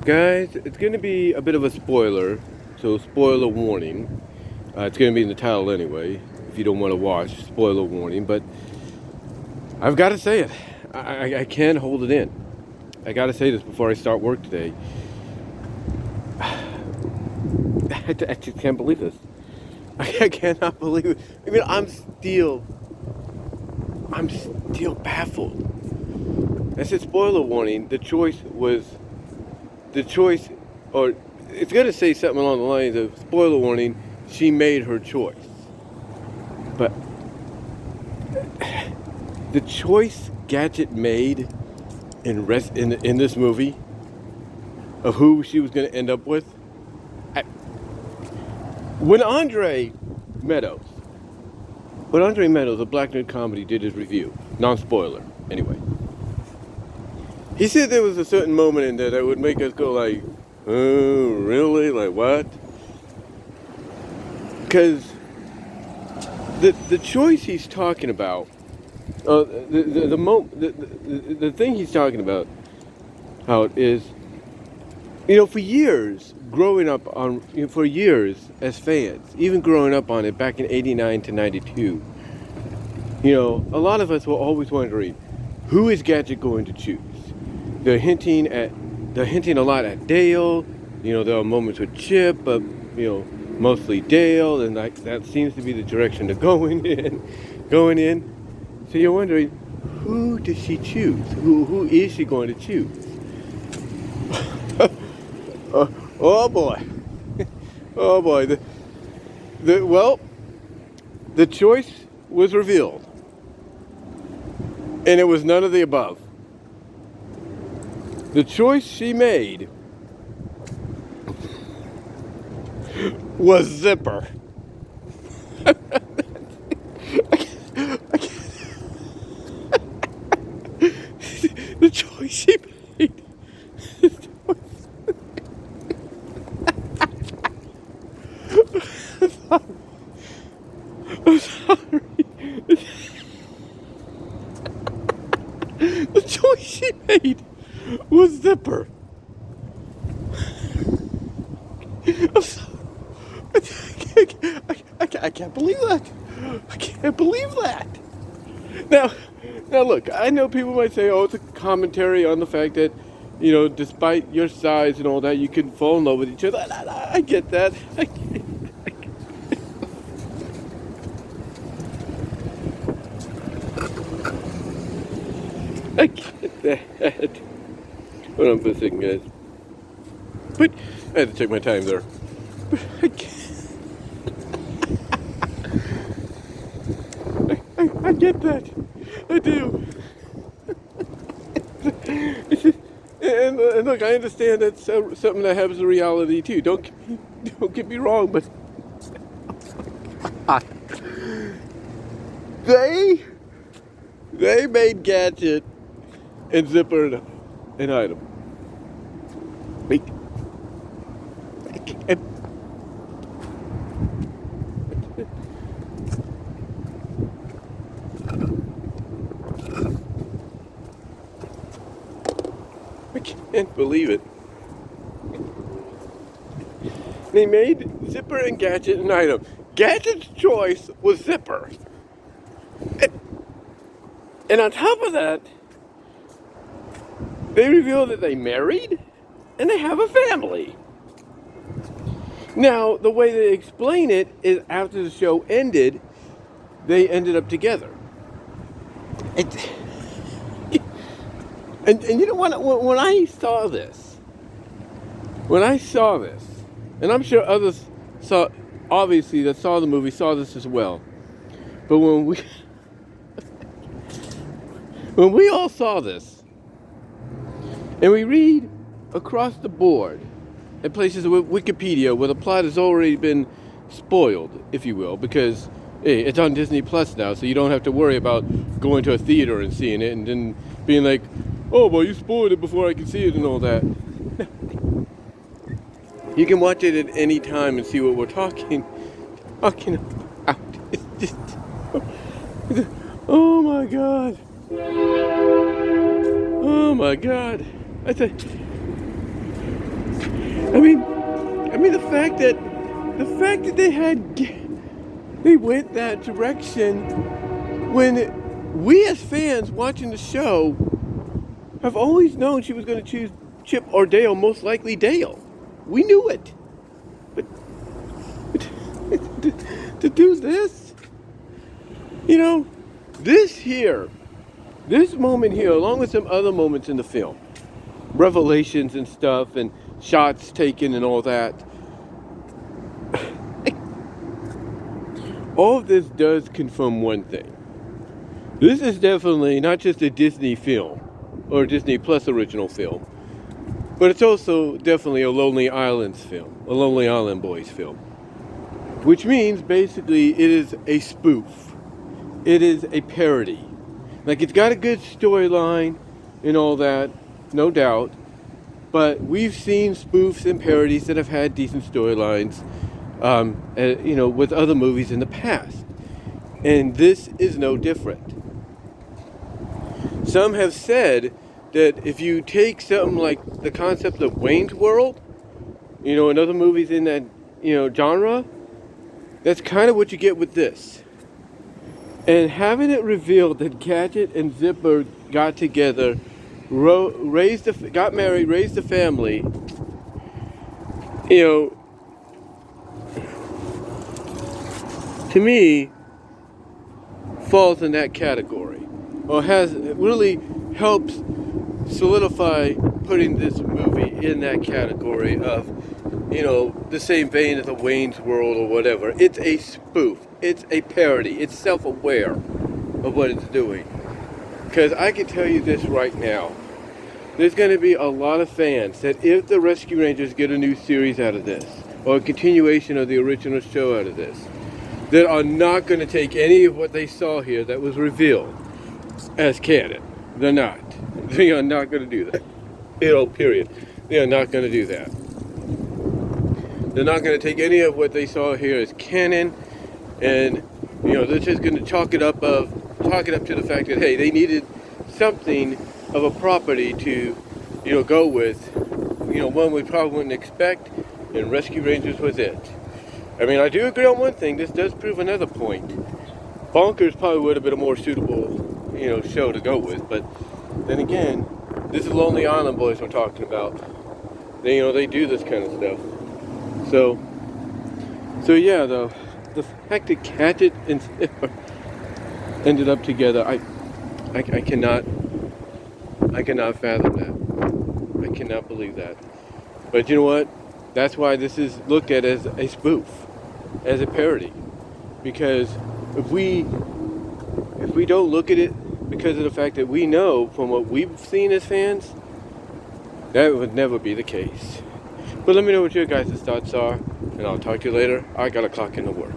Guys, it's going to be a bit of a spoiler, so spoiler warning. It's going to be in the title anyway, if you don't want to watch, spoiler warning, but I've got to say it. I can't hold it in. I got to say this before I start work today. I just can't believe this. I cannot believe it. I mean, I'm still baffled. I said spoiler warning. The choice, or it's going to say something along the lines of spoiler warning, she made her choice. But the choice Gadget made in this movie of who she was going to end up with, when Andre Meadows of Black Nerd Comedy did his review, non-spoiler, anyway, he said there was a certain moment in there that would make us go like, oh, really? Like what? Because the choice he's talking about, the thing he's talking about, how it is, for years for years as fans, even growing up on it back in '89 to '92, a lot of us were always wondering, who is Gadget going to choose? They're hinting a lot at Dale. There are moments with Chip, but mostly Dale, and that seems to be the direction they're going in. So you're wondering, who does she choose? Who is she going to choose? Oh boy, oh boy. The choice was revealed, and it was none of the above. The choice she made was Zipper. The choice she made. I'm sorry. The choice she made was Zipper. I'm sorry. I can't believe that. I can't believe that. Now look, I know people might say, oh, it's a commentary on the fact that, despite your size and all that, you can fall in love with each other. I get that. I get that. Hold on for a second, guys. But I had to take my time there. But I get that. I do. And look, I understand that's something that happens in reality too. Don't get me wrong, but they made Gadget and Zipper an item. I can't believe it. They made Zipper and Gadget an item. Gadget's choice was Zipper. And on top of that, they revealed that they married and they have a family. Now, the way they explain it is after the show ended, they ended up together. And you know what? When I saw this, and I'm sure others obviously that saw the movie saw this as well. But when we all saw this, and we read across the board at places with Wikipedia where the plot has already been spoiled, if you will, because hey, it's on Disney Plus now, so you don't have to worry about going to a theater and seeing it and then being like, oh, well, you spoiled it before I could see it and all that. You can watch it at any time and see what we're talking about. It's just, oh my God. Oh my God. I said, fact that they went that direction when we as fans watching the show have always known she was going to choose Chip or Dale, most likely Dale. We knew it. But to do this, this moment here, along with some other moments in the film, revelations and stuff, and shots taken and all that, all of this does confirm one thing. This is definitely not just a Disney film, or Disney Plus original film, but it's also definitely a Lonely Islands film, a Lonely Island Boys film. Which means, basically, it is a spoof. It is a parody. Like, it's got a good storyline and all that, no doubt, but we've seen spoofs and parodies that have had decent storylines, with other movies in the past. And this is no different. Some have said that if you take something like the concept of Wayne's World, and other movies in that, genre, that's kind of what you get with this. And having it revealed that Gadget and Zipper got together, got married, raised a family, to me, falls in that category. Or really helps solidify putting this movie in that category of, the same vein as a Wayne's World or whatever. It's a spoof. It's a parody. It's self-aware of what it's doing. Because I can tell you this right now. There's going to be a lot of fans that if the Rescue Rangers get a new series out of this, or a continuation of the original show out of this, that are not going to take any of what they saw here that was revealed as canon. They're not. They are not going to do that. Period. They are not going to do that. They're not going to take any of what they saw here as canon, and they're just going to chalk it up to the fact that, hey, they needed something of a property to go with, one we probably wouldn't expect, and Rescue Rangers was it. I mean, I do agree on one thing. This does prove another point. Bonkers probably would have been a more suitable show to go with, but then again, this is Lonely Island Boys we're talking about. They do this kind of stuff. So yeah, the fact that Gadget and Zipper ended up together, I cannot fathom that. I cannot believe that. But you know what? That's why this is looked at as a spoof, as a parody, because if we don't look at it because of the fact that we know from what we've seen as fans, that would never be the case. But let me know what your guys' thoughts are, and I'll talk to you later. I gotta clock into work.